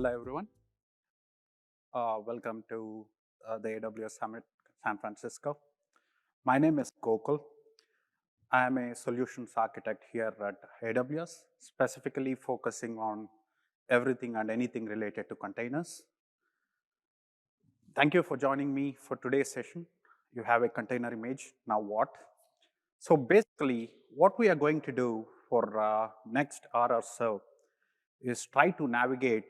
Hello, everyone. Welcome to the AWS Summit San Francisco. My name is Gokul. I am a solutions architect here at AWS, specifically focusing on everything and anything related to containers. Thank you for joining me for today's session. You have a container image. Now what? So basically, what we are going to do for next hour or so is try to navigate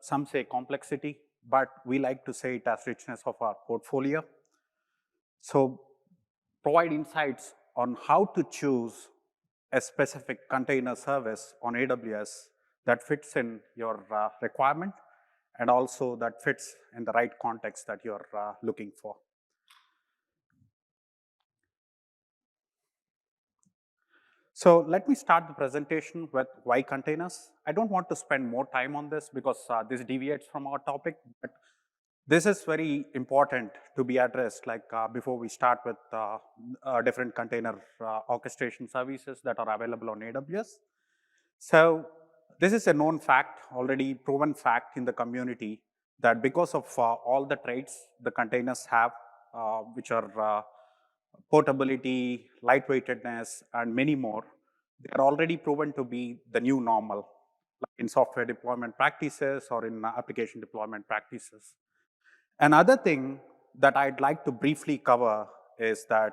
some say complexity, but we like to say it as richness of our portfolio. So provide insights on how to choose a specific container service on AWS that fits in your requirement and also that fits in the right context that you're looking for. So let me start the presentation with why containers. I don't want to spend more time on this because this deviates from our topic, but this is very important to be addressed before we start with different container orchestration services that are available on AWS. So this is a known fact, already proven fact in the community, that because of all the traits the containers have, which are portability, lightweightedness, and many more, they are already proven to be the new normal in software deployment practices or in application deployment practices. Another thing that I'd like to briefly cover is that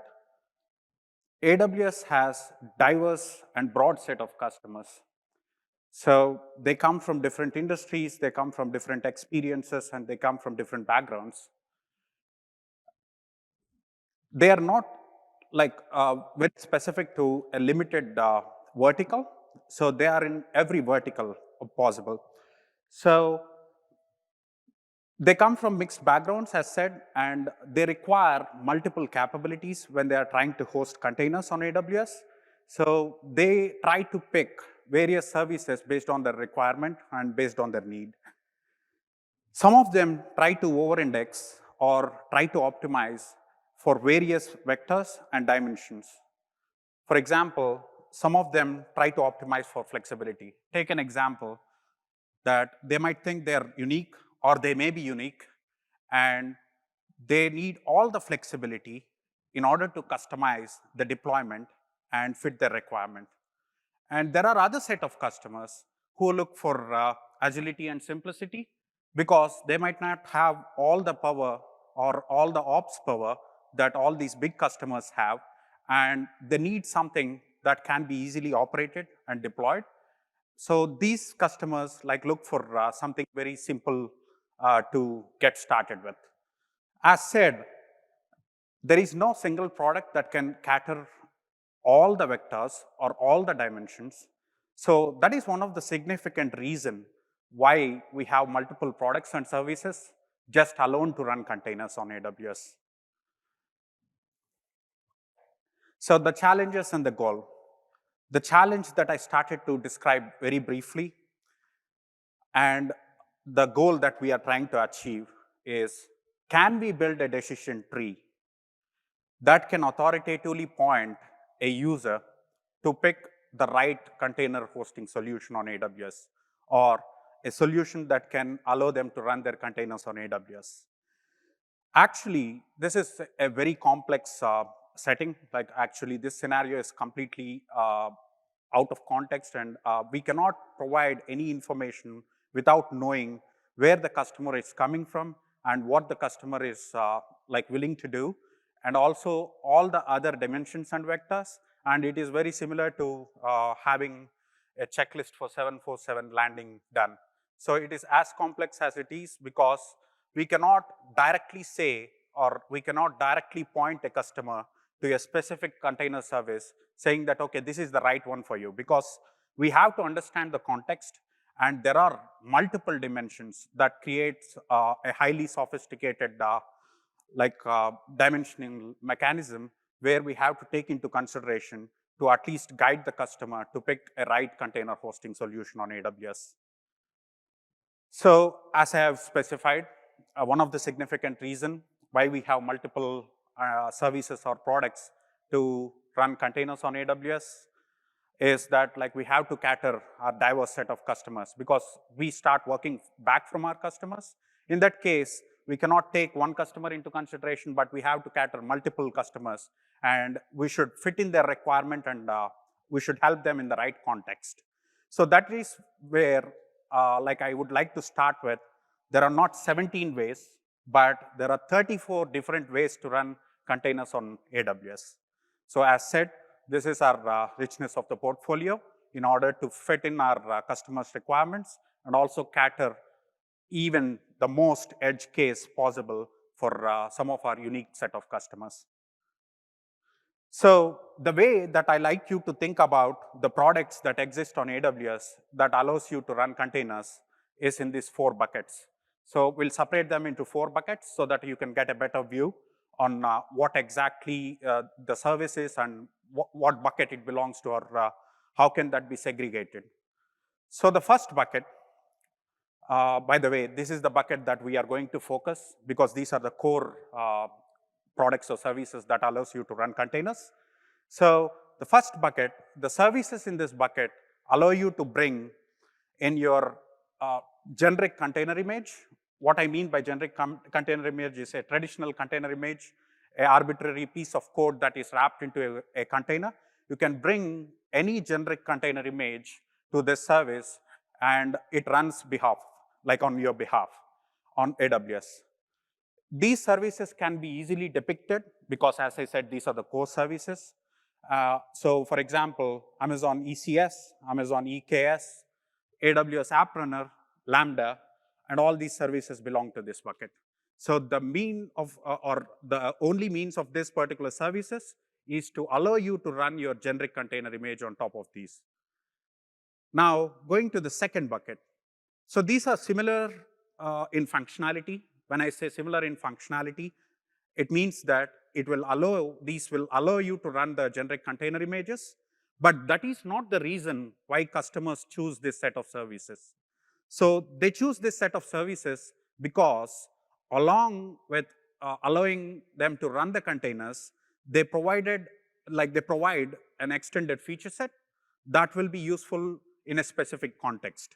AWS has diverse and broad set of customers. So they come from different industries, they come from different experiences, and they come from different backgrounds. They are not very specific to a limited vertical. So they are in every vertical possible. So they come from mixed backgrounds, as said, and they require multiple capabilities when they are trying to host containers on AWS. So they try to pick various services based on their requirement and based on their need. Some of them try to over-index or try to optimize for various vectors and dimensions. For example, some of them try to optimize for flexibility. Take an example that they might think they're unique or they may be unique, and they need all the flexibility in order to customize the deployment and fit their requirement. And there are other set of customers who look for agility and simplicity because they might not have all the power or all the ops power that all these big customers have, and they need something that can be easily operated and deployed. So these customers look for something very simple to get started with. As said, there is no single product that can cater all the vectors or all the dimensions. So that is one of the significant reason why we have multiple products and services just alone to run containers on AWS. So the challenges and the goal. The challenge that I started to describe very briefly, and the goal that we are trying to achieve is, can we build a decision tree that can authoritatively point a user to pick the right container hosting solution on AWS, or a solution that can allow them to run their containers on AWS? Actually, this is a very complex setting. Actually, this scenario is completely out of context, and we cannot provide any information without knowing where the customer is coming from and what the customer is willing to do, and also all the other dimensions and vectors. And it is very similar to having a checklist for 747 landing done. So it is as complex as it is because we cannot directly say, or we cannot directly point a customer to a specific container service saying that, okay, this is the right one for you, because we have to understand the context, and there are multiple dimensions that creates a highly sophisticated dimensioning mechanism where we have to take into consideration to at least guide the customer to pick a right container hosting solution on AWS. So as I have specified, one of the significant reasons why we have multiple services or products to run containers on AWS is that like we have to cater our diverse set of customers because we start working back from our customers. In that case, we cannot take one customer into consideration, but we have to cater multiple customers, and we should fit in their requirement, and we should help them in the right context. So that is where like I would like to start with. There are not 17 ways, but there are 34 different ways to run containers on AWS. So as said, this is our richness of the portfolio in order to fit in our customers' requirements and also cater even the most edge case possible for some of our unique set of customers. So the way that I like you to think about the products that exist on AWS that allows you to run containers is in these 4 buckets. So we'll separate them into 4 buckets so that you can get a better view on what exactly the service is and what bucket it belongs to, or how can that be segregated. So the first bucket, by the way, this is the bucket that we are going to focus because these are the core products or services that allows you to run containers. So the first bucket, the services in this bucket allow you to bring in your generic container image. What I mean by generic container image is a traditional container image, an arbitrary piece of code that is wrapped into a container. You can bring any generic container image to this service and it runs on your behalf on AWS. These services can be easily depicted because, as I said, these are the core services. So for example, Amazon ECS, Amazon EKS, AWS App Runner, Lambda, and all these services belong to this bucket. So the mean of, or the only means of this particular services is to allow you to run your generic container image on top of these. Now, going to the second bucket. So these are similar in functionality. When I say similar in functionality, it means that these will allow you to run the generic container images, but that is not the reason why customers choose this set of services. So they choose this set of services because along with allowing them to run the containers, they provide an extended feature set that will be useful in a specific context.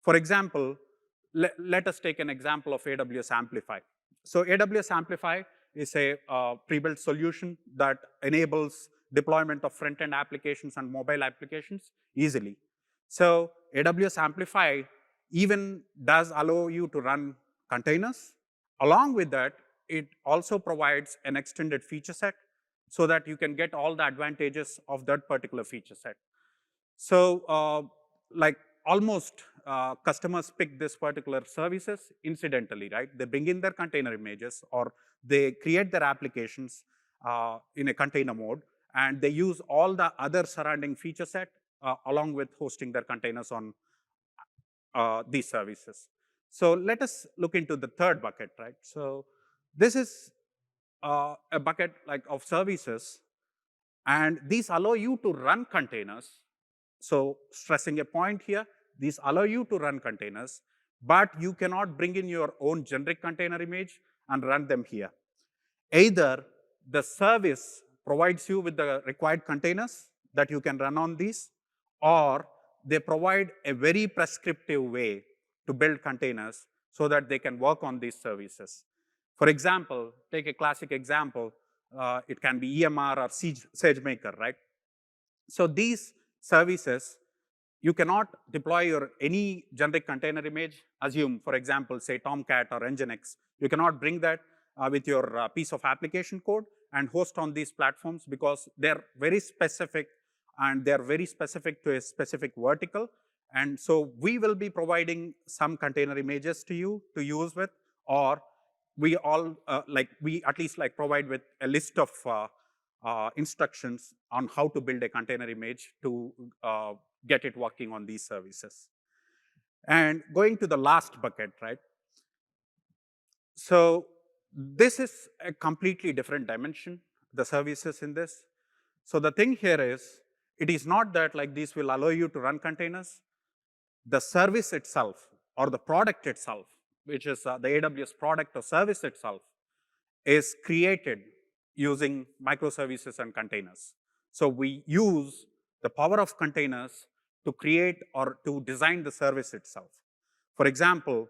For example, let us take an example of AWS Amplify. So AWS Amplify is a pre-built solution that enables deployment of front-end applications and mobile applications easily. So AWS Amplify even does allow you to run containers. Along with that, it also provides an extended feature set so that you can get all the advantages of that particular feature set. So like almost customers pick this particular services incidentally, right? They bring in their container images or they create their applications in a container mode, and they use all the other surrounding feature set along with hosting their containers on these services. So let us look into the third bucket, right? So this is a bucket like of services, and these allow you to run containers. So stressing a point here, these allow you to run containers, but you cannot bring in your own generic container image and run them here. Either the service provides you with the required containers that you can run on these, or they provide a very prescriptive way to build containers so that they can work on these services. For example, take a classic example. It can be EMR or SageMaker, right? So these services, you cannot deploy any generic container image. Assume, for example, say Tomcat or Nginx. You cannot bring that with your piece of application code and host on these platforms because they're very specific and they're very specific to a specific vertical. And so we will be providing some container images to you to use with, or we all we at least provide with a list of instructions on how to build a container image to get it working on these services. And going to the last bucket, right? So this is a completely different dimension, the services in this. So the thing here is, it is not that these will allow you to run containers. The service itself or the product itself, which is the AWS product or service itself, is created using microservices and containers. So we use the power of containers to create or to design the service itself. For example,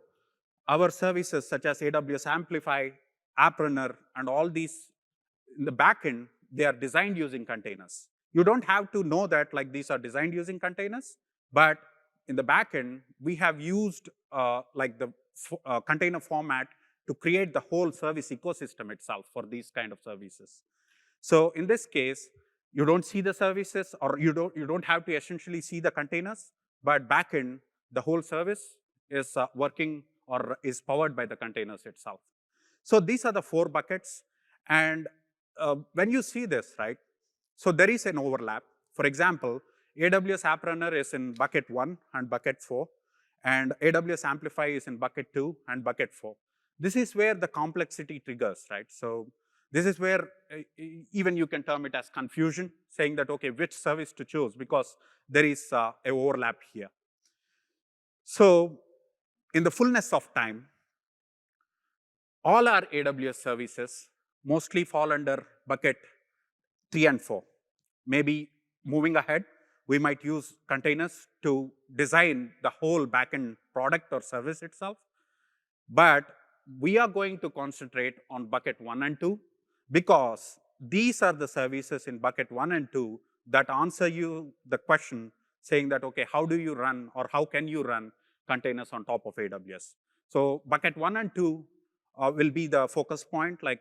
our services such as AWS Amplify, App Runner, and all these in the backend, they are designed using containers. You don't have to know that like these are designed using containers, but in the backend, we have used like the container format to create the whole service ecosystem itself for these kind of services. So in this case, you don't see the services, or you don't have to essentially see the containers, but backend, the whole service is working or is powered by the containers itself. So these are the 4 buckets. And when you see this, right, so there is an overlap. For example, AWS App Runner is in bucket 1 and bucket 4, and AWS Amplify is in bucket 2 and bucket 4. This is where the complexity triggers, right? So this is where even you can term it as confusion, saying that, okay, which service to choose, because there is an overlap here. So in the fullness of time, all our AWS services mostly fall under bucket 3 and 4. Maybe moving ahead, we might use containers to design the whole backend product or service itself. But we are going to concentrate on bucket 1 and 2 because these are the services in bucket 1 and 2 that answer you the question saying that, okay, how do you run or how can you run containers on top of AWS? So bucket 1 and 2 will be the focus point like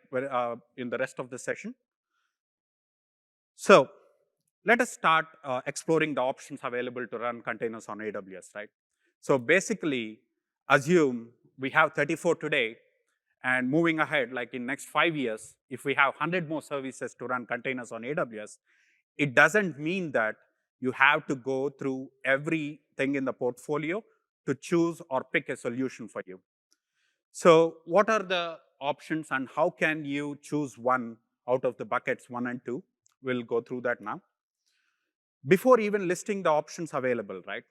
in the rest of the session. So let us start exploring the options available to run containers on AWS, right? So basically, assume we have 34 today, and moving ahead, like in next 5 years, if we have 100 more services to run containers on AWS, it doesn't mean that you have to go through everything in the portfolio to choose or pick a solution for you. So what are the options and how can you choose one out of the buckets 1 and 2? We'll go through that now. Before even listing the options available, right?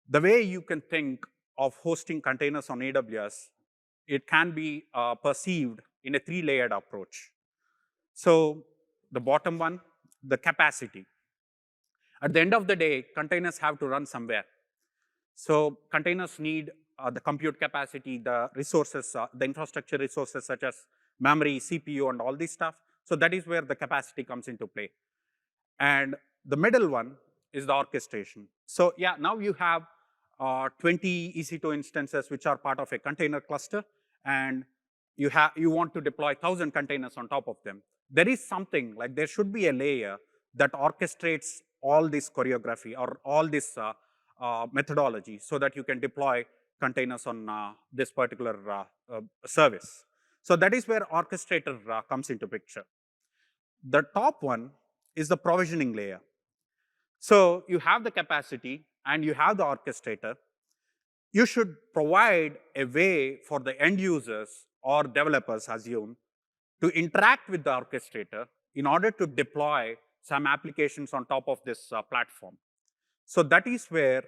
The way you can think of hosting containers on AWS, it can be perceived in a 3-layered approach. So the bottom one, the capacity. At the end of the day, containers have to run somewhere. So containers need the compute capacity, the resources, the infrastructure resources such as memory, CPU, and all this stuff. So that is where the capacity comes into play. And the middle one is the orchestration. So yeah, now you have 20 EC2 instances which are part of a container cluster, and you want to deploy 1,000 containers on top of them. There is something like there should be a layer that orchestrates all this choreography or all this methodology so that you can deploy containers on this particular service. So that is where orchestrator comes into picture. The top one is the provisioning layer. So you have the capacity and you have the orchestrator. You should provide a way for the end users or developers, assume, to interact with the orchestrator in order to deploy some applications on top of this platform. So that is where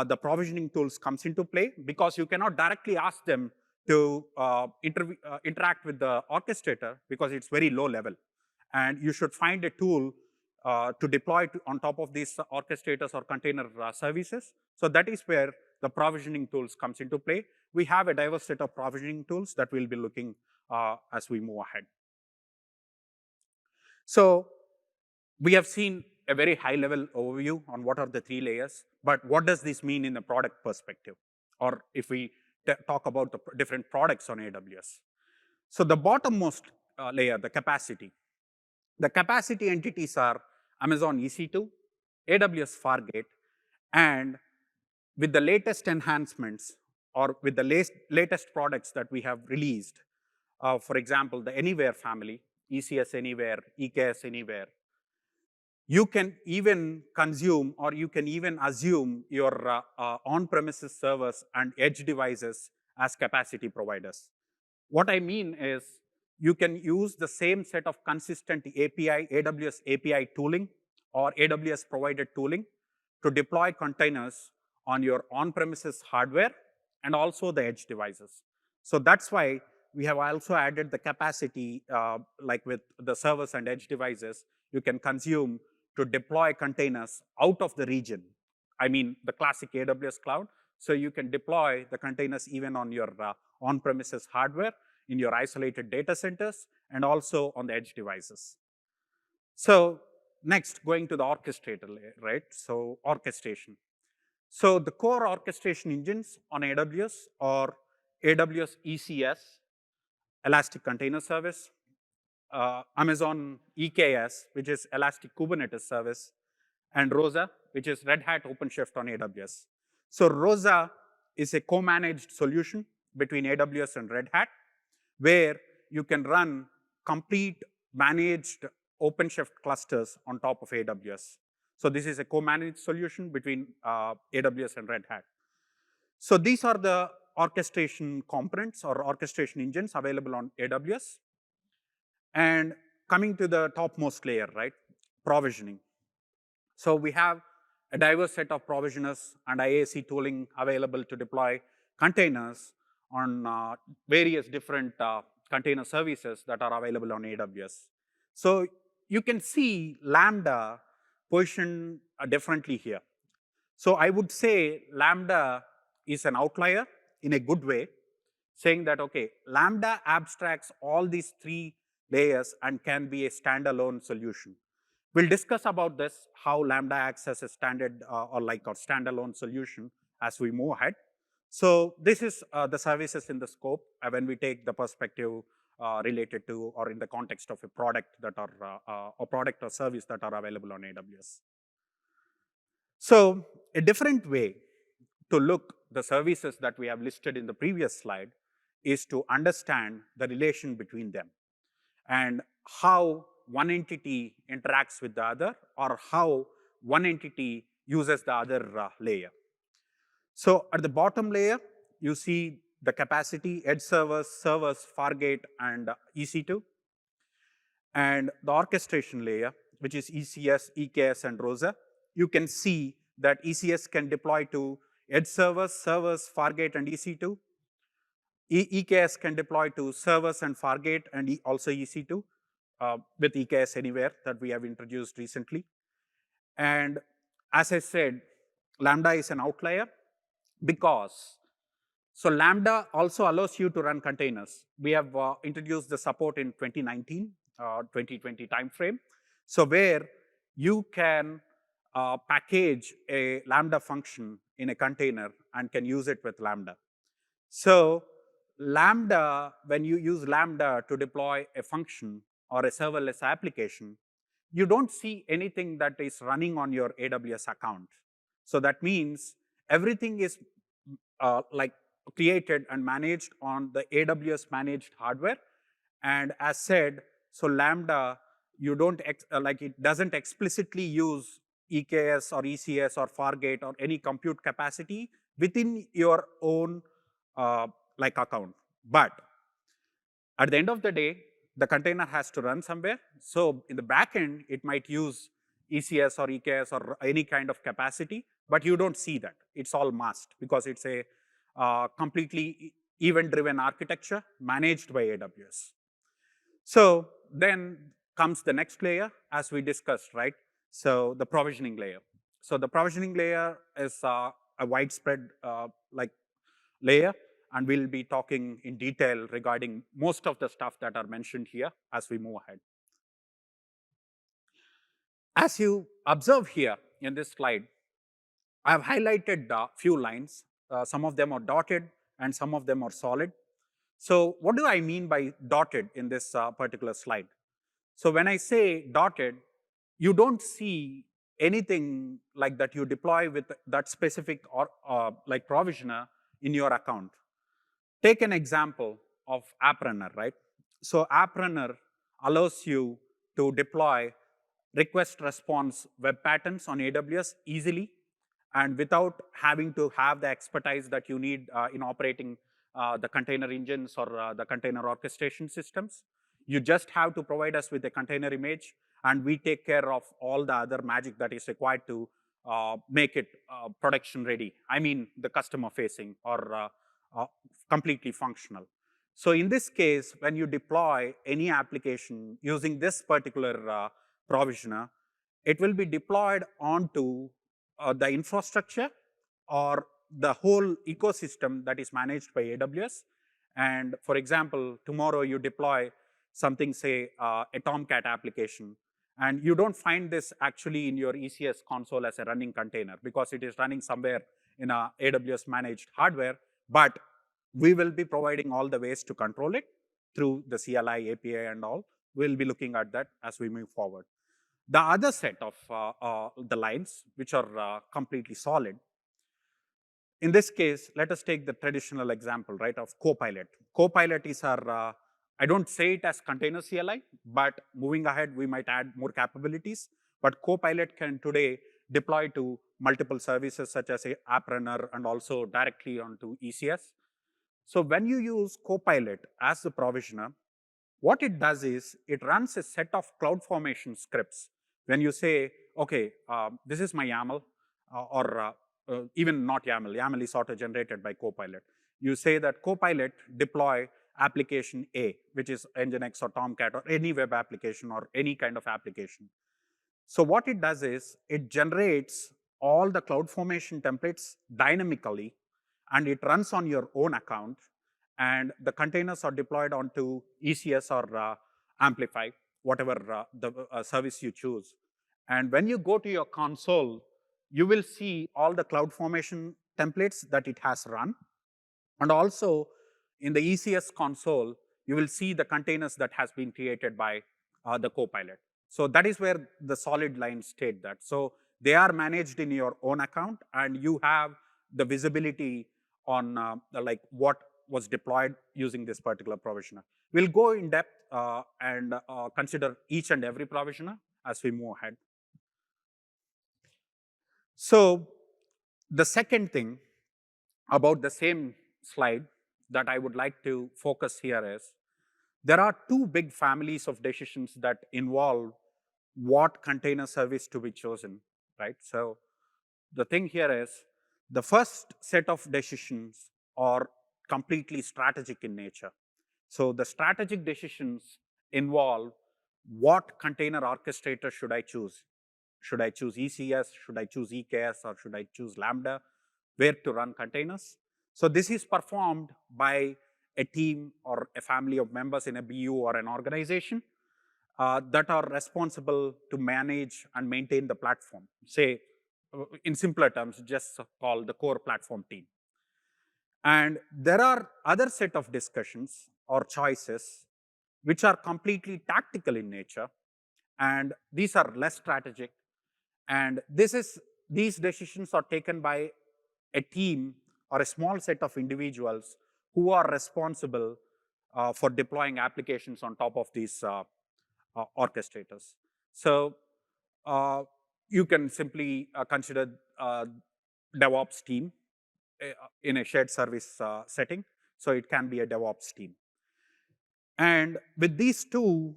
the provisioning tools comes into play, because you cannot directly ask them to interact with the orchestrator because it's very low level. And you should find a tool to deploy on top of these orchestrators or container services. So that is where the provisioning tools comes into play. We have a diverse set of provisioning tools that we'll be looking as we move ahead. So we have seen a very high level overview on what are the 3 layers, but what does this mean in the product perspective? Or if we talk about the different products on AWS. So the bottommost layer, the capacity. The capacity entities are Amazon EC2, AWS Fargate, and with the latest enhancements or with the latest products that we have released, for example, the Anywhere family, ECS Anywhere, EKS Anywhere, you can even consume or you can even assume your on-premises servers and edge devices as capacity providers. What I mean is you can use the same set of consistent API, AWS API tooling or AWS provided tooling to deploy containers on your on-premises hardware and also the edge devices. So that's why we have also added the capacity, like with the servers and edge devices, you can consume to deploy containers out of the region. I mean, the classic AWS cloud. So you can deploy the containers even on your on-premises hardware, in your isolated data centers, and also on the edge devices. So next, going to the orchestrator layer, right? So orchestration. So the core orchestration engines on AWS are AWS ECS, Elastic Container Service, Amazon EKS, which is Elastic Kubernetes Service, and ROSA, which is Red Hat OpenShift on AWS. So ROSA is a co-managed solution between AWS and Red Hat, where you can run complete managed OpenShift clusters on top of AWS. So this is a co-managed solution between AWS and Red Hat. So these are the orchestration components or orchestration engines available on AWS. And coming to the topmost layer, right, provisioning. So we have a diverse set of provisioners and IAC tooling available to deploy containers on various different container services that are available on AWS. So you can see Lambda positioned differently here. So I would say Lambda is an outlier in a good way, saying that, okay, Lambda abstracts all these three layers and can be a standalone solution. We'll discuss about this, how Lambda acts as a standard or like a standalone solution as we move ahead. So this is the services in the scope when we take the perspective related to or in the context of a product that are a product or service that are available on AWS. So a different way to look the services that we have listed in the previous slide is to understand the relation between them and how one entity interacts with the other or how one entity uses the other layer. So at the bottom layer, you see the capacity, edge servers, Fargate, and EC2. And the orchestration layer, which is ECS, EKS, and ROSA, you can see that ECS can deploy to edge servers, Fargate, and EC2. EKS can deploy to servers and Fargate and also EC2 with EKS Anywhere that we have introduced recently. And as I said, Lambda is an outlier because so Lambda also allows you to run containers. We have introduced the support in 2019, 2020 timeframe. So where you can package a Lambda function in a container and can use it with Lambda. So Lambda, when you use Lambda to deploy a function or a serverless application, you don't see anything that is running on your AWS account. So that means everything is like created and managed on the AWS managed hardware. And as said, so Lambda, you don't like it doesn't explicitly use EKS or ECS or Fargate or any compute capacity within your own like account. But at the end of the day, the container has to run somewhere. So in the back end, it might use ECS or EKS or any kind of capacity, but you don't see that. It's all masked because it's a completely event-driven architecture managed by AWS. So then comes the next layer, as we discussed, right? So the provisioning layer. So the provisioning layer is a widespread like layer, and we'll be talking in detail regarding most of the stuff that are mentioned here as we move ahead. As you observe here in this slide, I have highlighted a few lines. Some of them are dotted and some of them are solid. So what do I mean by dotted in this particular slide? So when I say dotted, you don't see anything like that you deploy with that specific or like provisioner in your account. Take an example of App Runner, right? So App Runner allows you to deploy request response web patterns on AWS easily and without having to have the expertise that you need in operating the container engines or the container orchestration systems. You just have to provide us with a container image, and we take care of all the other magic that is required to make it production ready. I mean, the customer facing or completely functional. So in this case, when you deploy any application using this particular provisioner, it will be deployed onto the infrastructure or the whole ecosystem that is managed by AWS. And for example, tomorrow you deploy something, say a Tomcat application, and you don't find this actually in your ECS console as a running container because it is running somewhere in a AWS managed hardware, but we will be providing all the ways to control it through the CLI, API and all. We'll be looking at that as we move forward. The other set of the lines, which are completely solid, in this case, let us take the traditional example, right, of Copilot. Copilot is our, I don't say it as container CLI, but moving ahead, we might add more capabilities. But Copilot can today deploy to multiple services such as App Runner and also directly onto ECS. So when you use Copilot as the provisioner, what it does is it runs a set of CloudFormation scripts. When you say, okay, this is my YAML, or even not YAML, YAML is auto-generated by Copilot. You say that Copilot deploy application A, which is Nginx or Tomcat or any web application or any kind of application. So what it does is it generates all the CloudFormation templates dynamically, and it runs on your own account, and the containers are deployed onto ECS or Amplify, whatever the service you choose. And when you go to your console, you will see all the CloudFormation templates that it has run. And also in the ECS console, you will see the containers that has been created by the Copilot. So that is where the solid lines state that. So they are managed in your own account, and you have the visibility on like what was deployed using this particular provisioner. We'll go in depth and consider each and every provisioner as we move ahead. So the second thing about the same slide that I would like to focus here is, there are two big families of decisions that involve what container service to be chosen, right? So the thing here is, the first set of decisions are completely strategic in nature. So the strategic decisions involve what container orchestrator should I choose? Should I choose ECS? Should I choose EKS? Or should I choose Lambda? Where to run containers? So this is performed by a team or a family of members in a BU or an organization that are responsible to manage and maintain the platform. Say, in simpler terms, just call the core platform team. And there are other set of discussions or choices which are completely tactical in nature, and these are less strategic. And these decisions are taken by a team or a small set of individuals who are responsible for deploying applications on top of these orchestrators. So you can simply consider DevOps team in a shared service setting. So it can be a DevOps team. And with these two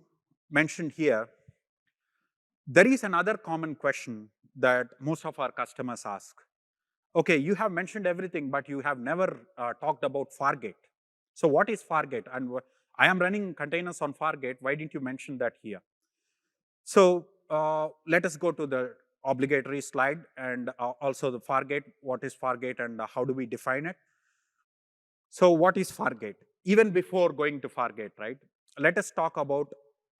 mentioned here, there is another common question that most of our customers ask. Okay, you have mentioned everything, but you have never talked about Fargate. So what is Fargate? And I am running containers on Fargate. Why didn't you mention that here? So let us go to the obligatory slide, and also the Fargate. What is Fargate and how do we define it? So what is Fargate? Even before going to Fargate, right? Let us talk about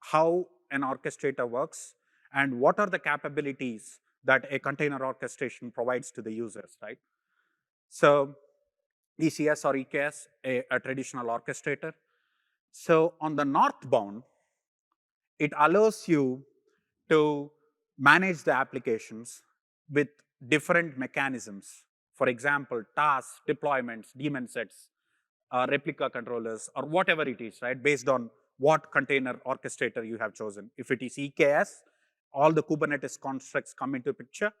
how an orchestrator works and what are the capabilities that a container orchestration provides to the users, right? So ECS or EKS, a traditional orchestrator. So on the northbound, it allows you to manage the applications with different mechanisms. For example, tasks, deployments, daemon sets, replica controllers, or whatever it is, right? Based on what container orchestrator you have chosen. If it is EKS, all the Kubernetes constructs come into picture.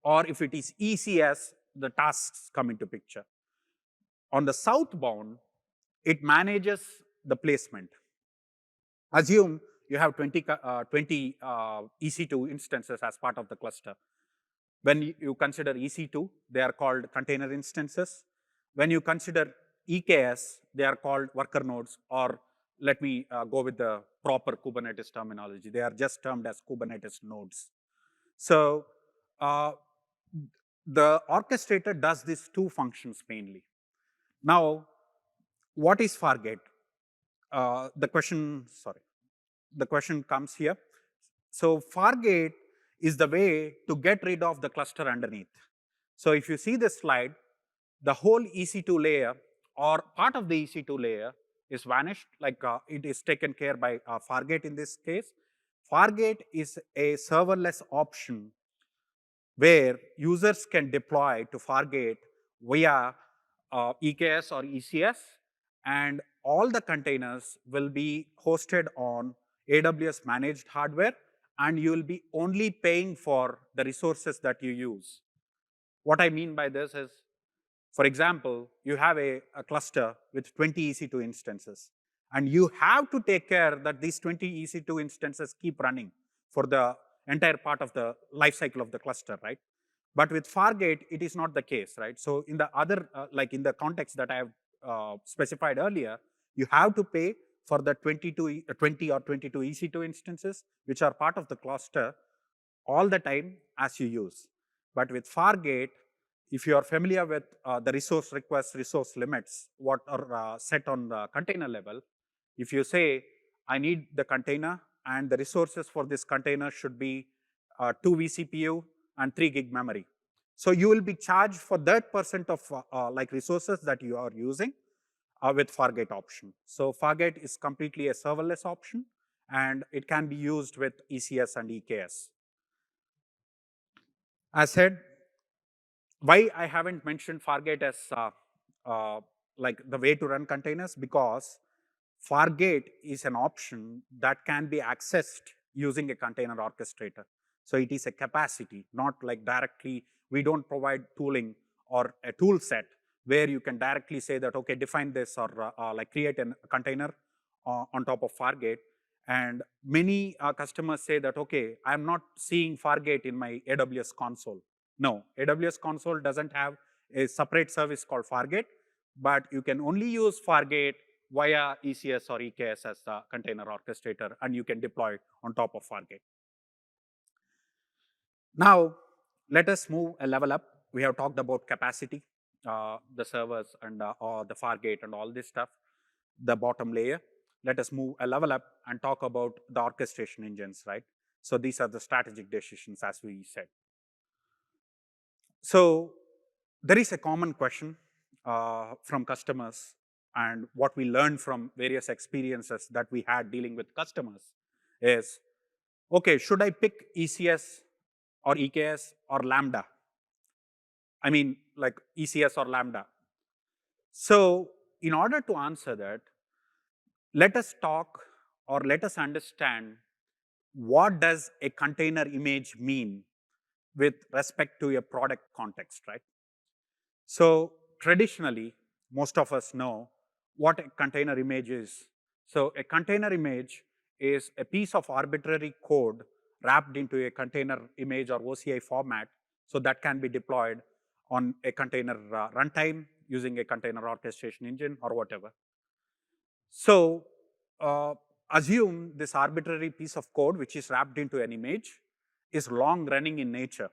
Or if it is ECS, the tasks come into picture. On the southbound, it manages the placement. Assume you have 20 EC2 instances as part of the cluster. When you consider EC2, they are called container instances. When you consider EKS, they are called worker nodes, or let me go with the proper Kubernetes terminology. They are just termed as Kubernetes nodes. So the orchestrator does these two functions mainly. Now, what is Fargate? The question comes here. So Fargate is the way to get rid of the cluster underneath. So if you see this slide, the whole EC2 layer or part of the EC2 layer is vanished, like it is taken care by Fargate in this case. Fargate is a serverless option where users can deploy to Fargate via EKS or ECS, and all the containers will be hosted on AWS managed hardware, and you will be only paying for the resources that you use. What I mean by this is, for example, you have a cluster with 20 EC2 instances, and you have to take care that these 20 EC2 instances keep running for the entire part of the life cycle of the cluster, right? But with Fargate, it is not the case, right? So in the other, like in the context that I have specified earlier, you have to pay for the 20 or 22 EC2 instances, which are part of the cluster all the time as you use. But with Fargate, if you are familiar with the resource request, resource limits, what are set on the container level, if you say, I need the container and the resources for this container should be 2 vCPU and 3 gig memory. So you will be charged for that percent of like resources that you are using with Fargate option. So Fargate is completely a serverless option, and it can be used with ECS and EKS. As said, why I haven't mentioned Fargate as like the way to run containers, because Fargate is an option that can be accessed using a container orchestrator. So it is a capacity, not like directly, we don't provide tooling or a tool set where you can directly say that, okay, define this or like create a container on top of Fargate. And many customers say that, okay, I'm not seeing Fargate in my AWS console. No, AWS console doesn't have a separate service called Fargate, but you can only use Fargate via ECS or EKS as the container orchestrator, and you can deploy on top of Fargate. Now, let us move a level up. We have talked about capacity, the servers and the Fargate and all this stuff, the bottom layer. Let us move a level up and talk about the orchestration engines, right? So these are the strategic decisions, as we said. So there is a common question from customers, and what we learned from various experiences that we had dealing with customers is, okay, should I pick ECS or EKS or Lambda? I mean, like ECS or Lambda. So in order to answer that, let us talk or let us understand what does a container image mean with respect to a product context, right? So traditionally, most of us know what a container image is. So a container image is a piece of arbitrary code wrapped into a container image or OCI format, so that can be deployed on a container runtime using a container orchestration engine or whatever. So assume this arbitrary piece of code, which is wrapped into an image, is long running in nature.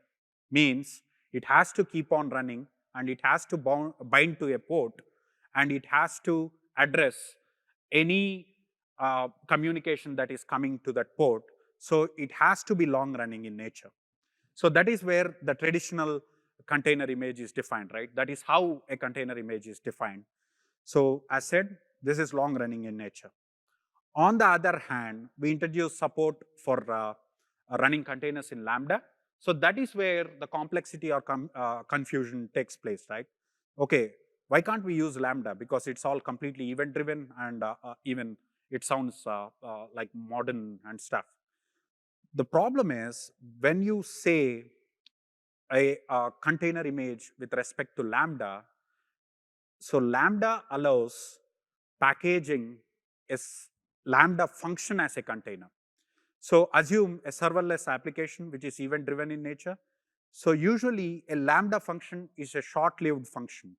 Means it has to keep on running, and it has to bind to a port, and it has to address any communication that is coming to that port. So it has to be long running in nature. So that is where the traditional container image is defined, right? That is how a container image is defined. So as said, this is long running in nature. On the other hand, we introduce support for running containers in Lambda. So that is where the complexity or confusion takes place, right? Okay, why can't we use Lambda? Because it's all completely event driven, and even it sounds like modern and stuff. The problem is when you say a container image with respect to Lambda, so Lambda allows packaging is Lambda function as a container. So assume a serverless application which is event driven in nature. So usually a Lambda function is a short-lived function.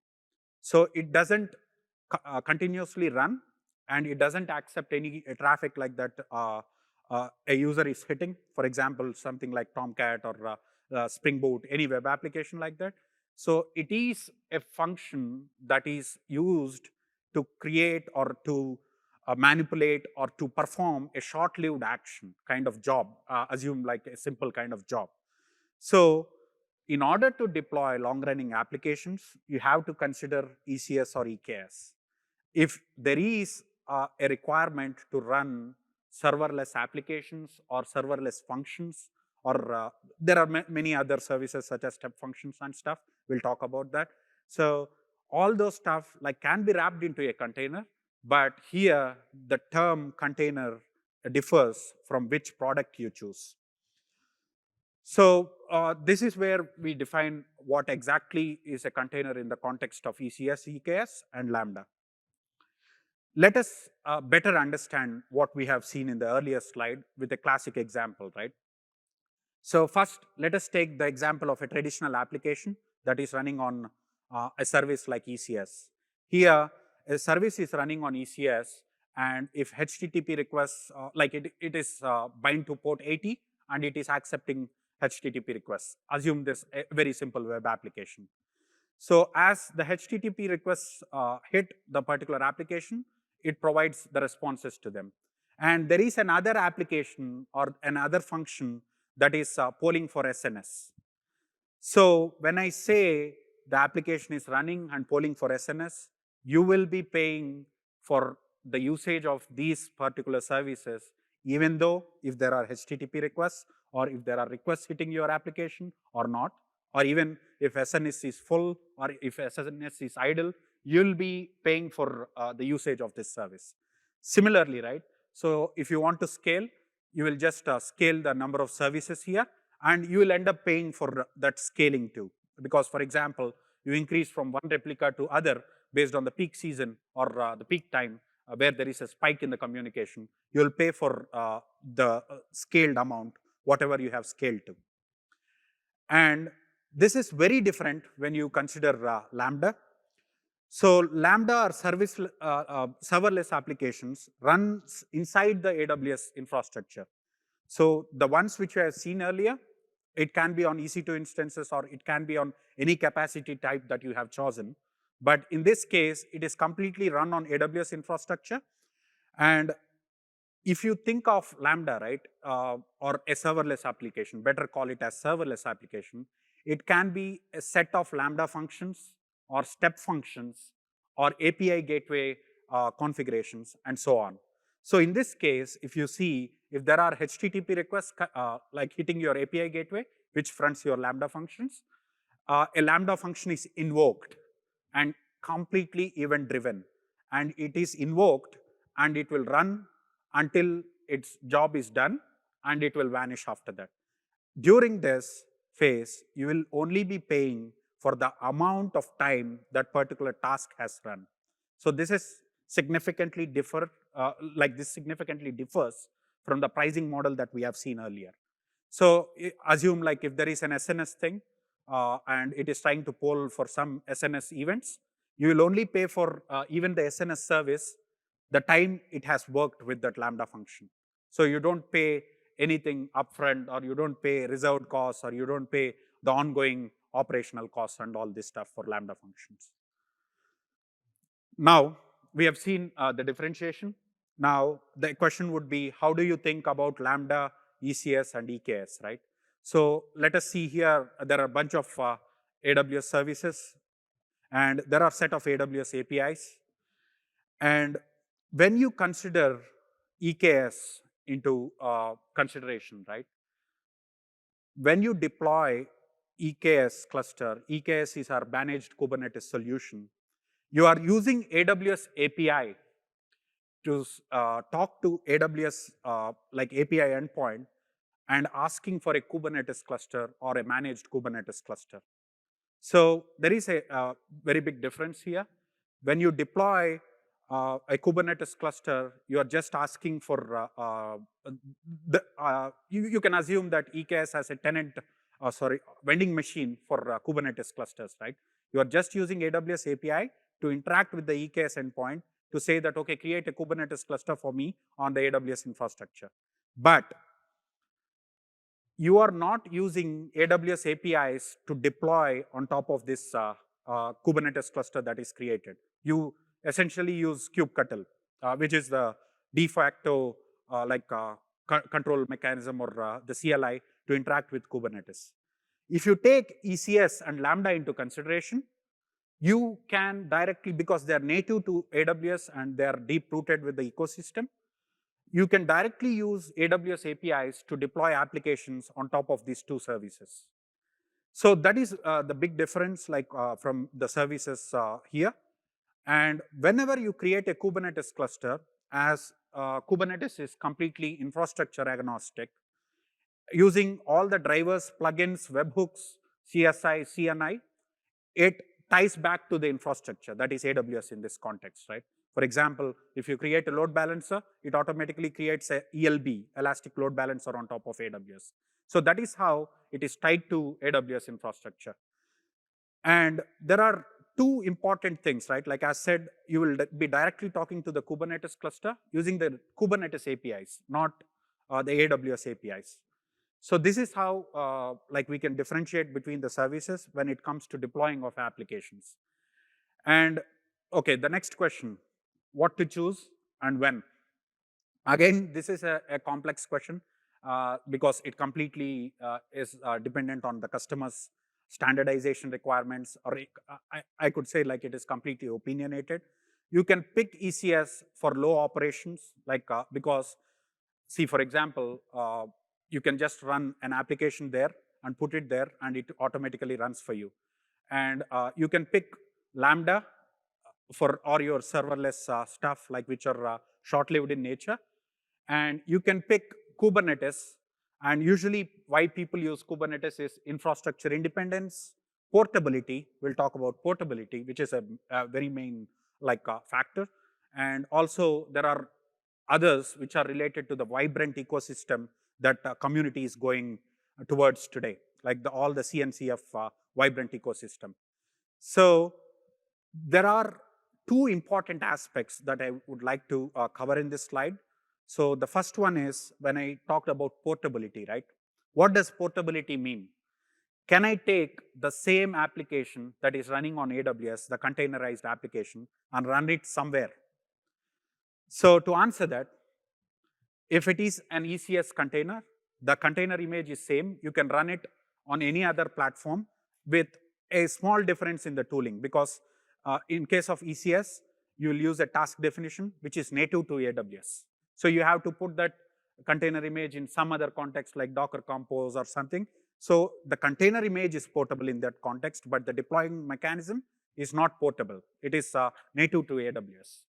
So it doesn't continuously run, and it doesn't accept any traffic like that a user is hitting, for example, something like Tomcat or Spring Boot, any web application like that. So it is a function that is used to create or to manipulate or to perform a short-lived action kind of job, assume like a simple kind of job. So in order to deploy long-running applications, you have to consider ECS or EKS. If there is a requirement to run serverless applications or serverless functions, or there are many other services such as step functions and stuff, we'll talk about that. So all those stuff like can be wrapped into a container, but here the term container differs from which product you choose. So this is where we define what exactly is a container in the context of ECS, EKS, and Lambda. Let us better understand what we have seen in the earlier slide with a classic example, right? So first, let us take the example of a traditional application that is running on a service like ECS. Here, a service is running on ECS, and if HTTP requests, like it is bind to port 80, and it is accepting HTTP requests. Assume this a very simple web application. So as the HTTP requests hit the particular application, it provides the responses to them. And there is another application or another function that is polling for SNS. So when I say the application is running and polling for SNS, you will be paying for the usage of these particular services, even though if there are HTTP requests or if there are requests hitting your application or not, or even if SNS is full or if SNS is idle, you'll be paying for the usage of this service. Similarly, right? So if you want to scale, you will just scale the number of services here, and you will end up paying for that scaling too. Because, for example, you increase from one replica to other based on the peak season or the peak time where there is a spike in the communication, you will pay for the scaled amount, whatever you have scaled to. And this is very different when you consider Lambda. So Lambda or serverless applications runs inside the AWS infrastructure. So the ones which I have seen earlier, it can be on EC2 instances or it can be on any capacity type that you have chosen. But in this case, it is completely run on AWS infrastructure. And if you think of Lambda, right, or a serverless application, better call it as serverless application, it can be a set of Lambda functions or step functions or API gateway configurations and so on. So in this case, if you see, if there are HTTP requests like hitting your API gateway, which fronts your Lambda functions, a Lambda function is invoked and completely event driven. And it is invoked and it will run until its job is done, and it will vanish after that. During this phase, you will only be paying for the amount of time that particular task has run. So this is significantly significantly differs from the pricing model that we have seen earlier. So assume like if there is an SNS thing and it is trying to poll for some SNS events, you will only pay for even the SNS service the time it has worked with that Lambda function. So you don't pay anything upfront, or you don't pay reserved costs, or you don't pay the ongoing operational costs and all this stuff for Lambda functions. Now, we have seen the differentiation. Now, the question would be, how do you think about Lambda, ECS, and EKS, right? So let us see here, there are a bunch of AWS services, and there are a set of AWS APIs. And when you consider EKS into consideration, right? When you deploy EKS cluster, EKS is our managed Kubernetes solution. You are using AWS API to talk to AWS like API endpoint and asking for a Kubernetes cluster or a managed Kubernetes cluster. So there is a very big difference here. When you deploy a Kubernetes cluster, you are just asking for you can assume that EKS has a tenant, vending machine for Kubernetes clusters, right? You are just using AWS API to interact with the EKS endpoint to say that, okay, create a Kubernetes cluster for me on the AWS infrastructure. But you are not using AWS APIs to deploy on top of this Kubernetes cluster that is created. You essentially use kubectl, which is the de facto control mechanism or the CLI to interact with Kubernetes. If you take ECS and Lambda into consideration, you can directly, because they are native to AWS and they are deep rooted with the ecosystem, you can directly use AWS APIs to deploy applications on top of these two services. So that is the big difference from the services here. And whenever you create a Kubernetes cluster, as Kubernetes is completely infrastructure agnostic, using all the drivers, plugins, webhooks, CSI, CNI, it ties back to the infrastructure, that is AWS in this context, right? For example, if you create a load balancer, it automatically creates a ELB, Elastic Load Balancer, on top of AWS. So that is how it is tied to AWS infrastructure. And there are two important things, right? Like I said, you will be directly talking to the Kubernetes cluster using the Kubernetes APIs, not the AWS APIs. So this is how we can differentiate between the services when it comes to deploying of applications. And okay, the next question, what to choose and when? Again, this is a complex question because it completely is dependent on the customer's standardization requirements, or I could say like it is completely opinionated. You can pick ECS for low operations, because see, for example, you can just run an application there and put it there and it automatically runs for you. And you can pick Lambda for all your serverless stuff, like which are short-lived in nature. And you can pick Kubernetes. And usually why people use Kubernetes is infrastructure independence, portability. We'll talk about portability, which is a very main factor. And also there are others which are related to the vibrant ecosystem that community is going towards today, like all the CNCF vibrant ecosystem. So there are two important aspects that I would like to cover in this slide. So the first one is when I talked about portability, right? What does portability mean? Can I take the same application that is running on AWS, the containerized application, and run it somewhere? So to answer that, if it is an ECS container, the container image is same. You can run it on any other platform with a small difference in the tooling, because in case of ECS, you will use a task definition, which is native to AWS. So you have to put that container image in some other context like Docker Compose or something. So the container image is portable in that context, but the deploying mechanism is not portable. It is native to AWS.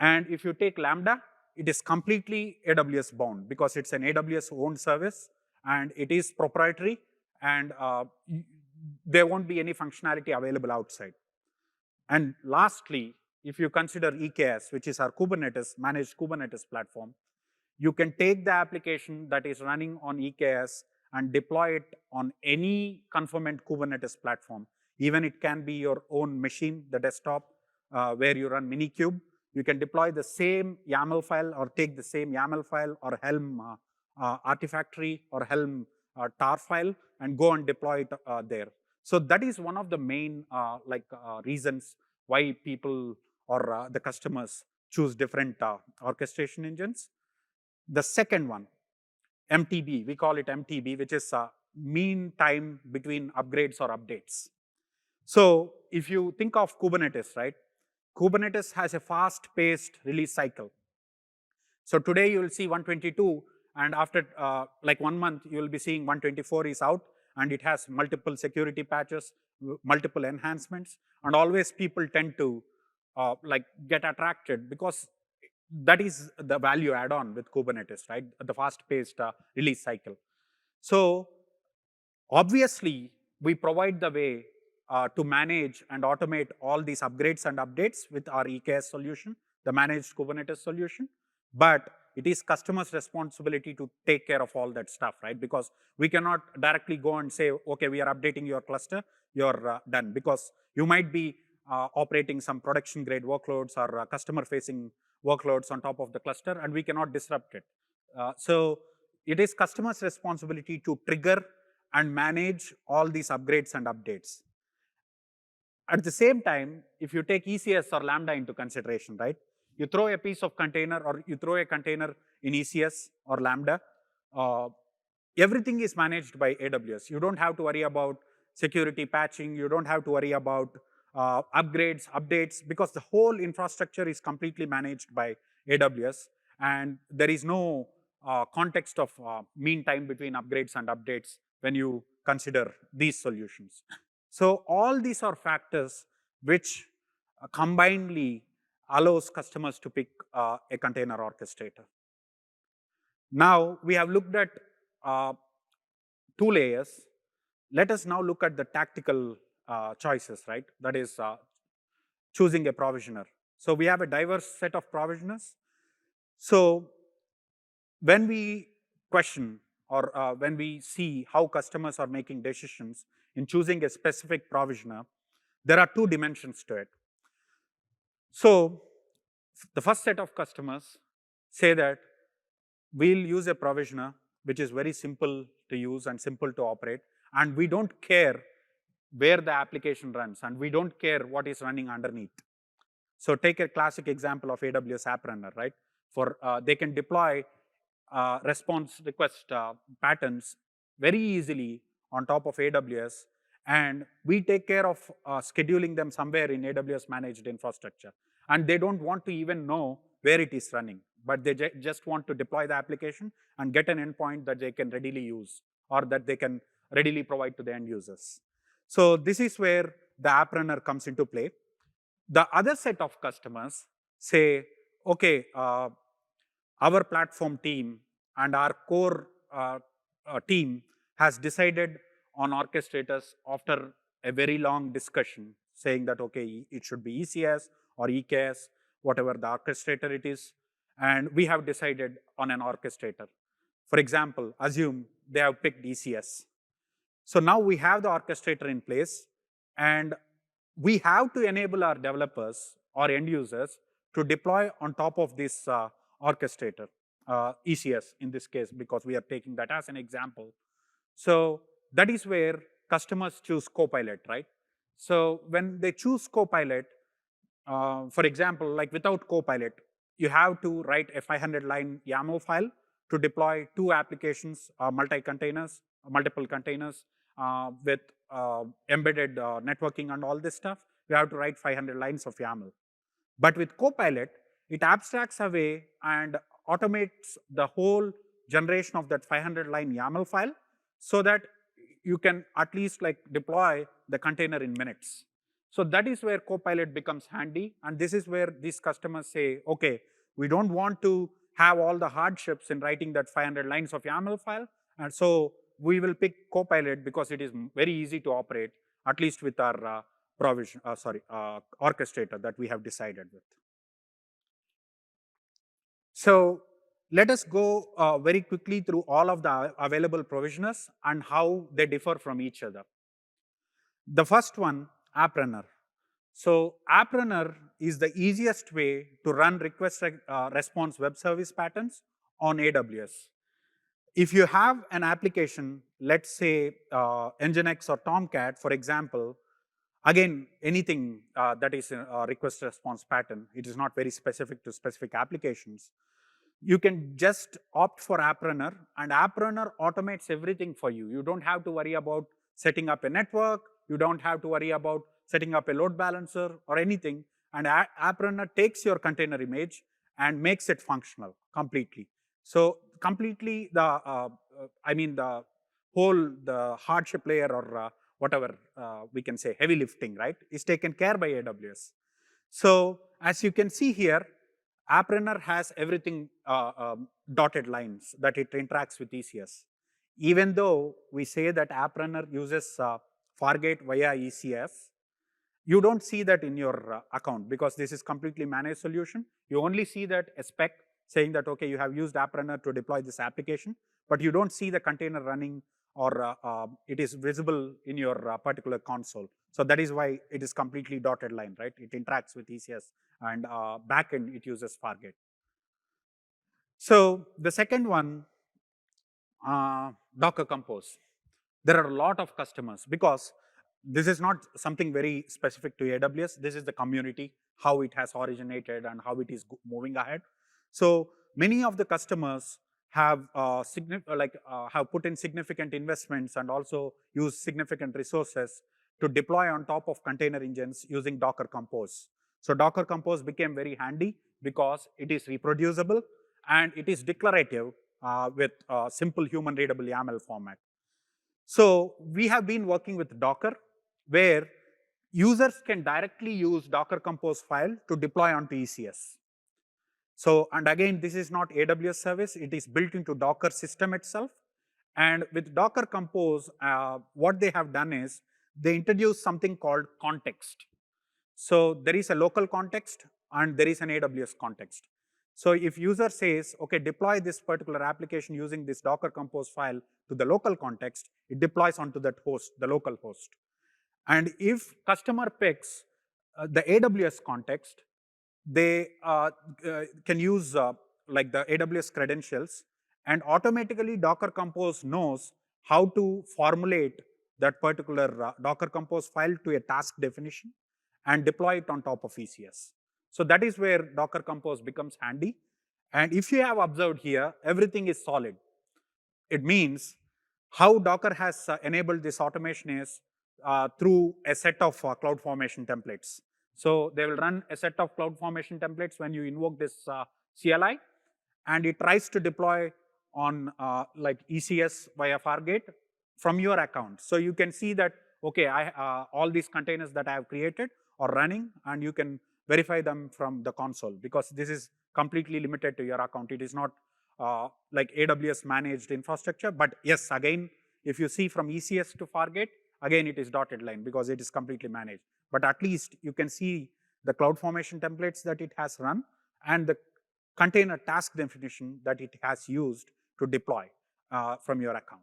And if you take Lambda, it is completely AWS bound because it's an AWS owned service and it is proprietary, and there won't be any functionality available outside. And lastly, if you consider EKS, which is our Kubernetes, managed Kubernetes platform, you can take the application that is running on EKS and deploy it on any conformant Kubernetes platform. Even it can be your own machine, the desktop, where you run Minikube. You can deploy the same YAML file or take the same YAML file or Helm Artifactory or Helm tar file and go and deploy it there. So that is one of the main reasons why people or the customers choose different orchestration engines. The second one, MTB, we call it MTB, which is mean time between upgrades or updates. So if you think of Kubernetes, right? Kubernetes has a fast-paced release cycle. So today you will see 122, and after like 1 month, you will be seeing 124 is out, and it has multiple security patches, multiple enhancements, and always people tend to get attracted because that is the value add-on with Kubernetes, right? The fast-paced release cycle. So obviously, we provide the way to manage and automate all these upgrades and updates with our EKS solution, the managed Kubernetes solution. But it is customer's responsibility to take care of all that stuff, right? Because we cannot directly go and say, okay, we are updating your cluster, you're done. Because you might be operating some production grade workloads or customer facing workloads on top of the cluster, and we cannot disrupt it. So it is customer's responsibility to trigger and manage all these upgrades and updates. At the same time, if you take ECS or Lambda into consideration, right? You throw a piece of container or you throw a container in ECS or Lambda, uh, everything is managed by AWS. You don't have to worry about security patching. You don't have to worry about upgrades, updates, because the whole infrastructure is completely managed by AWS. And there is no context of mean time between upgrades and updates when you consider these solutions. So all these are factors which combinedly allows customers to pick a container orchestrator. Now we have looked at uh, two layers. Let us now look at the tactical choices, right? That is choosing a provisioner. So we have a diverse set of provisioners. So when we question or when we see how customers are making decisions in choosing a specific provisioner, there are two dimensions to it. So the first set of customers say that we'll use a provisioner which is very simple to use and simple to operate, and we don't care where the application runs, and we don't care what is running underneath. So take a classic example of AWS App Runner, right? For they can deploy response request patterns very easily on top of AWS, and we take care of scheduling them somewhere in AWS managed infrastructure. And they don't want to even know where it is running, but they just want to deploy the application and get an endpoint that they can readily use or that they can readily provide to the end users. So this is where the App Runner comes into play. The other set of customers say, okay, our platform team and our core team has decided on orchestrators after a very long discussion, saying that, okay, it should be ECS or EKS, whatever the orchestrator it is, and we have decided on an orchestrator. For example, assume they have picked ECS. So now we have the orchestrator in place, and we have to enable our developers or end users to deploy on top of this orchestrator, ECS in this case, because we are taking that as an example. So that is where customers choose Copilot, right? So when they choose Copilot, for example, like without Copilot, you have to write a 500-line YAML file to deploy two applications, multi-containers, multiple containers with embedded networking and all this stuff. You have to write 500 lines of YAML. But with Copilot, it abstracts away and automates the whole generation of that 500-line YAML file so that you can at least like deploy the container in minutes. So that is where Copilot becomes handy, and this is where these customers say, okay, we don't want to have all the hardships in writing that 500 lines of YAML file, and so we will pick Copilot because it is very easy to operate, at least with our orchestrator that we have decided with. So let us go very quickly through all of the available provisioners and how they differ from each other. The first one, App Runner. So App Runner is the easiest way to run request response web service patterns on AWS. If you have an application, let's say Nginx or Tomcat, for example, again, anything that is a request response pattern, it is not very specific to specific applications. You can just opt for App Runner, and App Runner automates everything for you. You don't have to worry about setting up a network. You don't have to worry about setting up a load balancer or anything. And App Runner takes your container image and makes it functional completely. So completely the the hardship layer or whatever we can say heavy lifting, right, is taken care by AWS. So as you can see here, App Runner has everything dotted lines that it interacts with ECS. Even though we say that App Runner uses Fargate via ECS, you don't see that in your account because this is completely managed solution. You only see that a spec saying that, okay, you have used App Runner to deploy this application, but you don't see the container running or it is visible in your particular console. So that is why it is completely dotted line, right? It interacts with ECS, and backend it uses Fargate. So the second one, Docker Compose. There are a lot of customers because this is not something very specific to AWS. This is the community, how it has originated and how it is moving ahead. So many of the customers have have put in significant investments and also use significant resources to deploy on top of container engines using Docker Compose. So Docker Compose became very handy because it is reproducible and it is declarative with simple human readable YAML format. So we have been working with Docker, where users can directly use Docker Compose file to deploy onto ECS. So, and again, this is not AWS service, it is built into Docker system itself. And with Docker Compose, what they have done is they introduce something called context. So there is a local context and there is an AWS context. So if user says, okay, deploy this particular application using this Docker Compose file to the local context, it deploys onto that host, the local host. And if customer picks the AWS context, they can use like the AWS credentials, and automatically Docker Compose knows how to formulate that particular Docker Compose file to a task definition and deploy it on top of ECS. So that is where Docker Compose becomes handy. And if you have observed here, everything is solid. It means how Docker has enabled this automation is through a set of CloudFormation templates. So they will run a set of CloudFormation templates when you invoke this CLI, and it tries to deploy on like ECS via Fargate from your account. So you can see that, okay, all these containers that I have created are running, and you can verify them from the console because this is completely limited to your account. It is not like AWS managed infrastructure. But yes, again, if you see from ECS to Fargate, again, it is dotted line because it is completely managed. But at least you can see the CloudFormation templates that it has run and the container task definition that it has used to deploy from your account.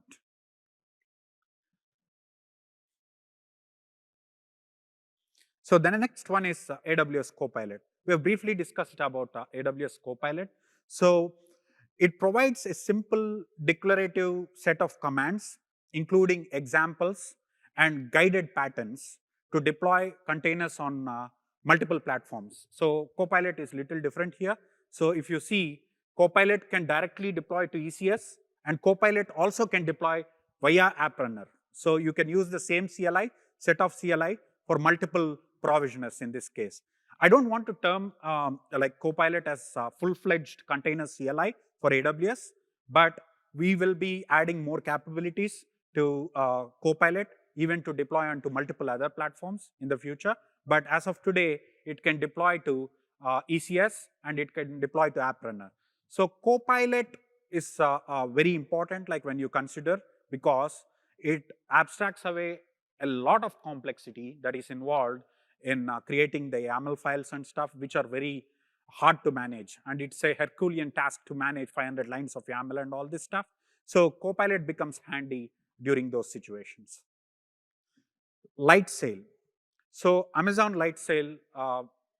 So then the next one is AWS Copilot. We have briefly discussed about AWS Copilot. So it provides a simple declarative set of commands, including examples and guided patterns to deploy containers on multiple platforms. So Copilot is little different here. So if you see, Copilot can directly deploy to ECS, and Copilot also can deploy via App Runner. So you can use the same CLI, set of CLI for multiple provisioners in this case. I don't want to term like Copilot as full-fledged container CLI for AWS, but we will be adding more capabilities to Copilot, even to deploy onto multiple other platforms in the future. But as of today, it can deploy to ECS and it can deploy to App Runner. So Copilot is very important, like when you consider, because it abstracts away a lot of complexity that is involved in creating the YAML files and stuff, which are very hard to manage. And it's a Herculean task to manage 500 lines of YAML and all this stuff. So Copilot becomes handy during those situations. Lightsail. So Amazon Lightsail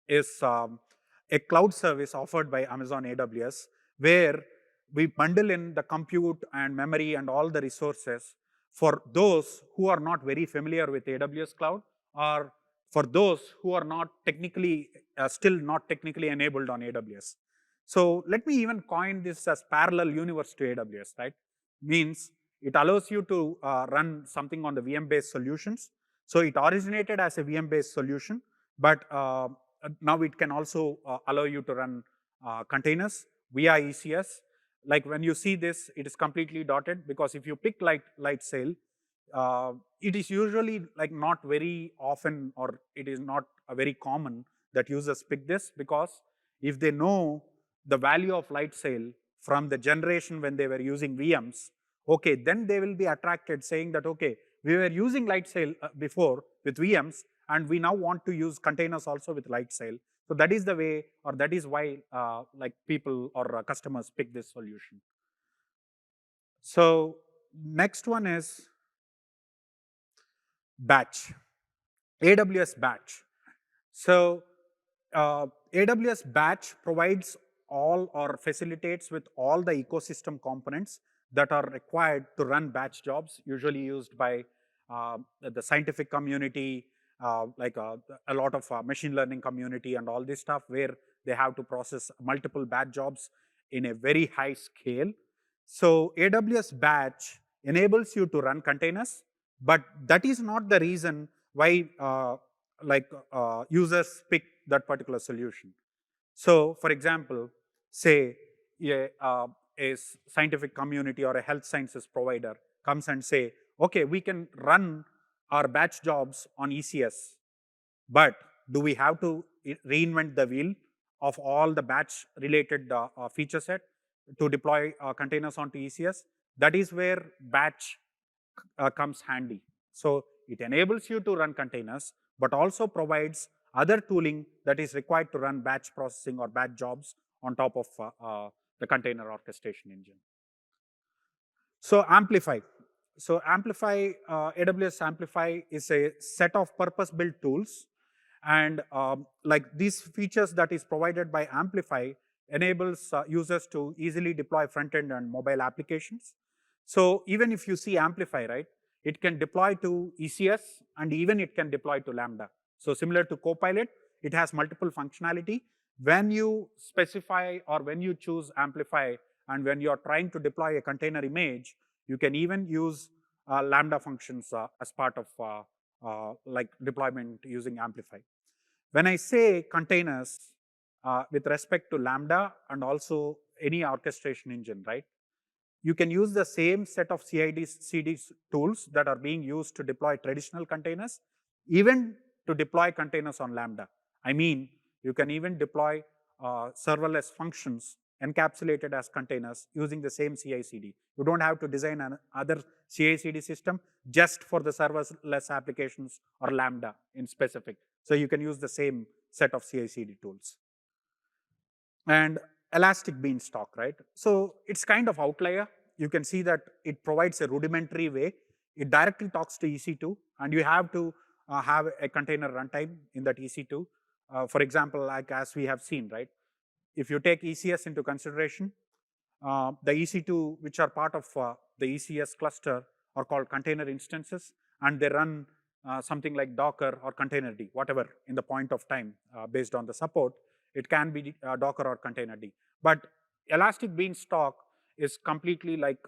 is a cloud service offered by Amazon AWS, where we bundle in the compute and memory and all the resources for those who are not very familiar with AWS cloud, or for those who are not technically, still not technically enabled on AWS. So let me even coin this as parallel universe to AWS, right? Means it allows you to run something on the VM-based solutions. So it originated as a VM-based solution, but now it can also allow you to run containers via ECS. Like when you see this, it is completely dotted, because if you pick Lightsail, it is usually like not very often, or it is not very common that users pick this, because if they know the value of Lightsail from the generation when they were using VMs, okay, then they will be attracted, saying that, okay, we were using Lightsail before with VMs, and we now want to use containers also with Lightsail. So that is the way, or that is why like people or customers pick this solution. So next one is batch, AWS batch. So AWS batch provides all or facilitates with all the ecosystem components that are required to run batch jobs, usually used by the scientific community, like a lot of machine learning community and all this stuff, where they have to process multiple batch jobs in a very high scale. So AWS batch enables you to run containers, but that is not the reason why users pick that particular solution. So, for example, say a scientific community or a health sciences provider comes and say, okay, we can run our batch jobs on ECS, but do we have to reinvent the wheel of all the batch related feature set to deploy containers onto ECS? That is where batch comes handy. So it enables you to run containers, but also provides other tooling that is required to run batch processing or batch jobs on top of the container orchestration engine. So Amplify. So Amplify, AWS Amplify is a set of purpose-built tools, and like these features that is provided by Amplify enables users to easily deploy front-end and mobile applications. So even if you see Amplify, right, it can deploy to ECS and even it can deploy to Lambda. So similar to Copilot, it has multiple functionality. When you specify or when you choose Amplify and when you're trying to deploy a container image, you can even use Lambda functions as part of like deployment using Amplify. When I say containers with respect to Lambda and also any orchestration engine, right? You can use the same set of CI/CD tools that are being used to deploy traditional containers, even to deploy containers on Lambda. I mean, you can even deploy serverless functions encapsulated as containers using the same CI/CD. You don't have to design another CI/CD system just for the serverless applications or Lambda in specific. So you can use the same set of CI/CD tools. And elastic beanstalk, right? So it's kind of outlier. You can see that it provides a rudimentary way. It directly talks to EC2, and you have to have a container runtime in that EC2. For example, like as we have seen, right? If you take ECS into consideration, the EC2, which are part of the ECS cluster, are called container instances, and they run something like Docker or Containerd, whatever in the point of time based on the support. It can be Docker or Containerd. But Elastic Beanstalk is completely like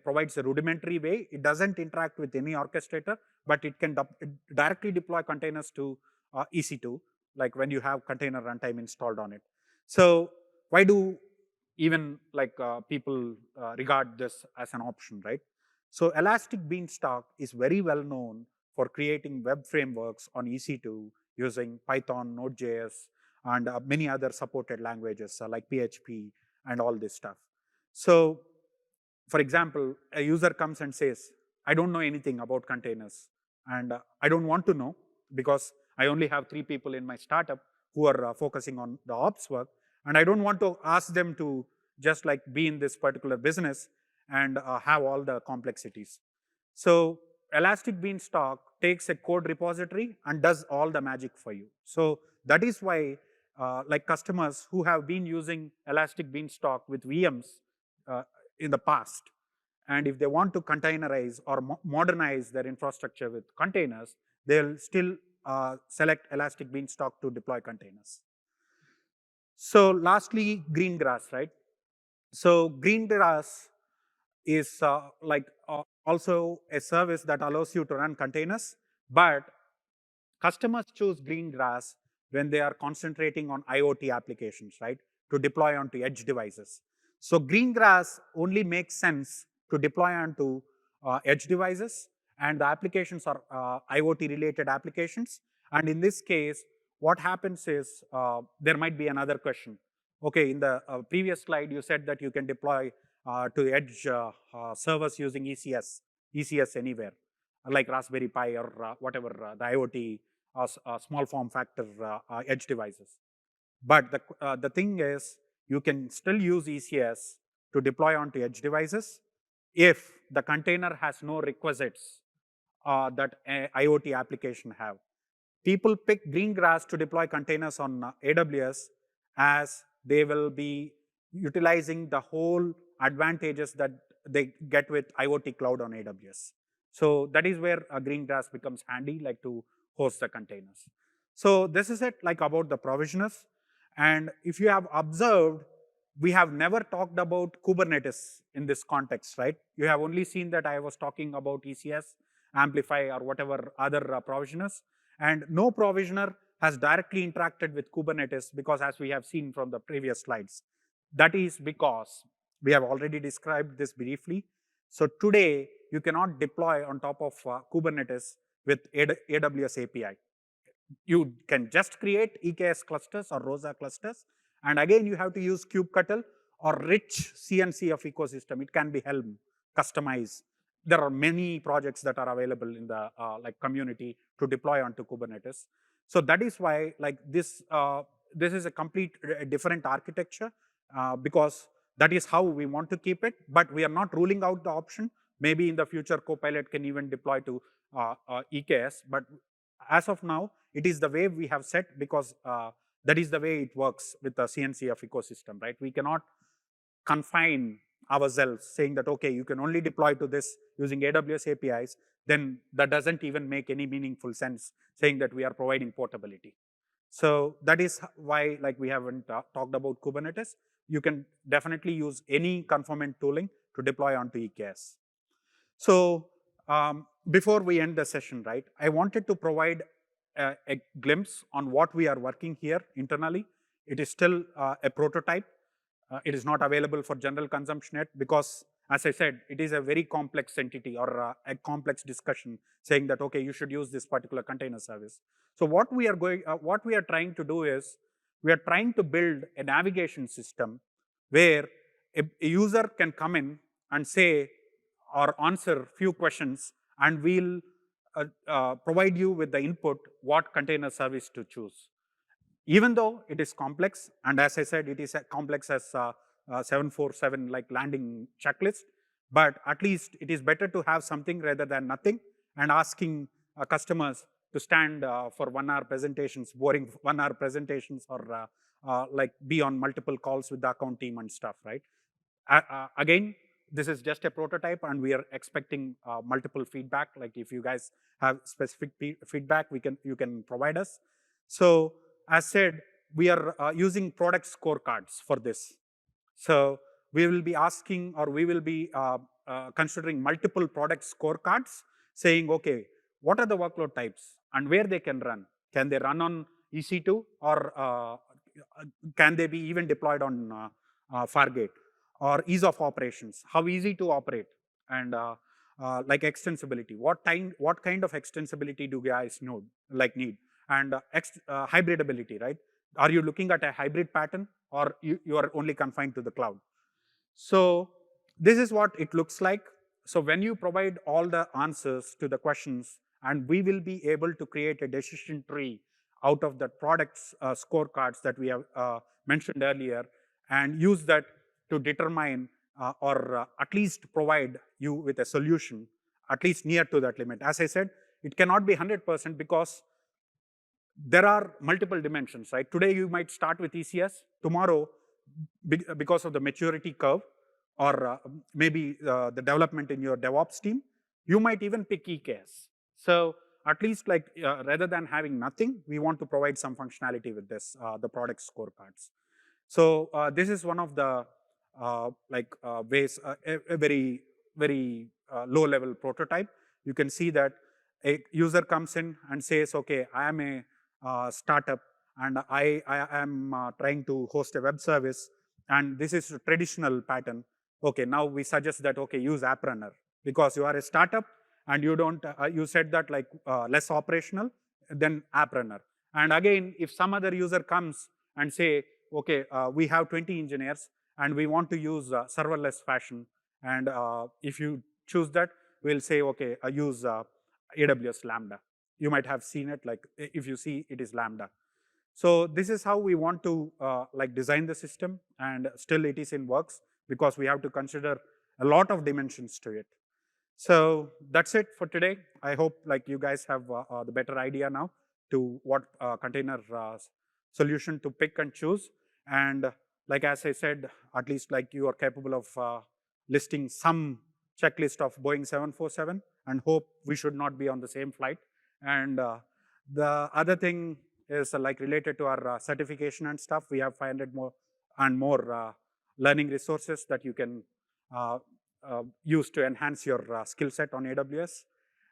provides a rudimentary way. It doesn't interact with any orchestrator, but it can directly deploy containers to EC2, like when you have container runtime installed on it. So why do even like people regard this as an option, right? So Elastic Beanstalk is very well known for creating web frameworks on EC2 using Python, Node.js, and many other supported languages like PHP and all this stuff. So for example, a user comes and says, I don't know anything about containers, and I don't want to know because I only have 3 people in my startup who are focusing on the ops work, and I don't want to ask them to just like be in this particular business and have all the complexities. So Elastic Beanstalk takes a code repository and does all the magic for you. So that is why like customers who have been using Elastic Beanstalk with VMs in the past, and if they want to containerize or modernize their infrastructure with containers, they'll still select Elastic Beanstalk to deploy containers. So lastly, Greengrass, right? So Greengrass is also a service that allows you to run containers, but customers choose Greengrass when they are concentrating on IoT applications, right? To deploy onto edge devices. So Greengrass only makes sense to deploy onto edge devices, and the applications are IoT related applications. And in this case, what happens is there might be another question. Okay, in the previous slide, you said that you can deploy to edge servers using ECS anywhere, like Raspberry Pi or whatever the IoT small form factor edge devices. But the thing is, you can still use ECS to deploy onto edge devices if the container has no requisites that a IoT application have. People pick Greengrass to deploy containers on AWS as they will be utilizing the whole advantages that they get with IoT cloud on AWS. So that is where Greengrass becomes handy, like to host the containers. So this is it, like about the provisioners. And if you have observed, we have never talked about Kubernetes in this context, right? You have only seen that I was talking about ECS, Amplify, or whatever other provisioners. And no provisioner has directly interacted with Kubernetes because, as we have seen from the previous slides, that is because we have already described this briefly. So today, you cannot deploy on top of Kubernetes with AWS API. You can just create EKS clusters or ROSA clusters. And again, you have to use kubectl or rich CNC of ecosystem. It can be Helm, customized. There are many projects that are available in the like community to deploy onto Kubernetes. So that is why like this is a complete different architecture because that is how we want to keep it. But we are not ruling out the option. Maybe in the future, Copilot can even deploy to EKS. But as of now, it is the way we have set because that is the way it works with the CNC of ecosystem, right? We cannot confine ourselves saying that, okay, you can only deploy to this using AWS APIs, then that doesn't even make any meaningful sense saying that we are providing portability. So that is why like we haven't talked about Kubernetes. You can definitely use any conformant tooling to deploy onto EKS. So before we end the session, right, I wanted to provide a glimpse on what we are working here internally. It is still a prototype. It is not available for general consumption yet because, as I said, it is a very complex entity or a complex discussion saying that, okay, you should use this particular container service. So what we are trying to do is we are trying to build a navigation system where a user can come in and say or answer few questions, and we'll provide you with the input what container service to choose. Even though it is complex, and as I said, it is complex as 747 like landing checklist, but at least it is better to have something rather than nothing and asking customers to stand for 1 hour presentations, boring 1 hour presentations, or like be on multiple calls with the account team and stuff, right? Again, this is just a prototype and we are expecting multiple feedback. Like if you guys have specific feedback, you can provide us. So as said, we are using product scorecards for this. So we will be asking, or we will be considering multiple product scorecards saying, okay, what are the workload types and where they can run? Can they run on EC2 or can they be even deployed on Fargate? Or ease of operations, how easy to operate, and like extensibility. What kind of extensibility do you guys need? And hybridability, right? Are you looking at a hybrid pattern, or you are only confined to the cloud? So this is what it looks like. So when you provide all the answers to the questions, and we will be able to create a decision tree out of the products scorecards that we have mentioned earlier, and use that to determine or at least provide you with a solution, at least near to that limit. As I said, it cannot be 100% because there are multiple dimensions, right? Today you might start with ECS. Tomorrow, because of the maturity curve or maybe the development in your DevOps team, you might even pick EKS. So at least like rather than having nothing, we want to provide some functionality with this, the product scorecards. So this is one of the ways, a very, very low level prototype. You can see that a user comes in and says, okay, I am a startup and I am trying to host a web service, and this is a traditional pattern. Okay, now we suggest that, okay, use App Runner because you are a startup and you don't, you said that like less operational than App Runner. And again, if some other user comes and say, okay, we have 20 engineers and we want to use serverless fashion, and if you choose that, we'll say, okay, use AWS Lambda. You might have seen it, like if you see it is Lambda. So this is how we want to like design the system, and still it is in works because we have to consider a lot of dimensions to it. So that's it for today. I hope like you guys have the better idea now to what container solution to pick and choose. And like as I said, at least like you are capable of listing some checklist of Boeing 747, and hope we should not be on the same flight. And the other thing is like related to our certification and stuff. We have 500 more and more learning resources that you can use to enhance your skill set on AWS.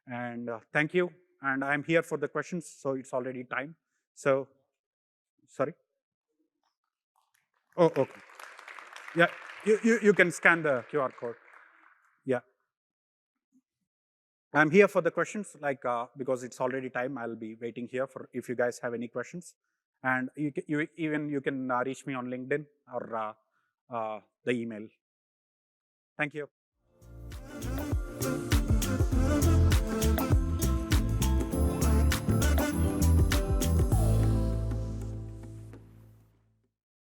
And thank you. And I'm here for the questions, so it's already time. So, sorry. Oh, okay. Yeah, you can scan the QR code. Yeah. I'm here for the questions, like because it's already time. I'll be waiting here for if you guys have any questions, and you can reach me on LinkedIn or the email. Thank you.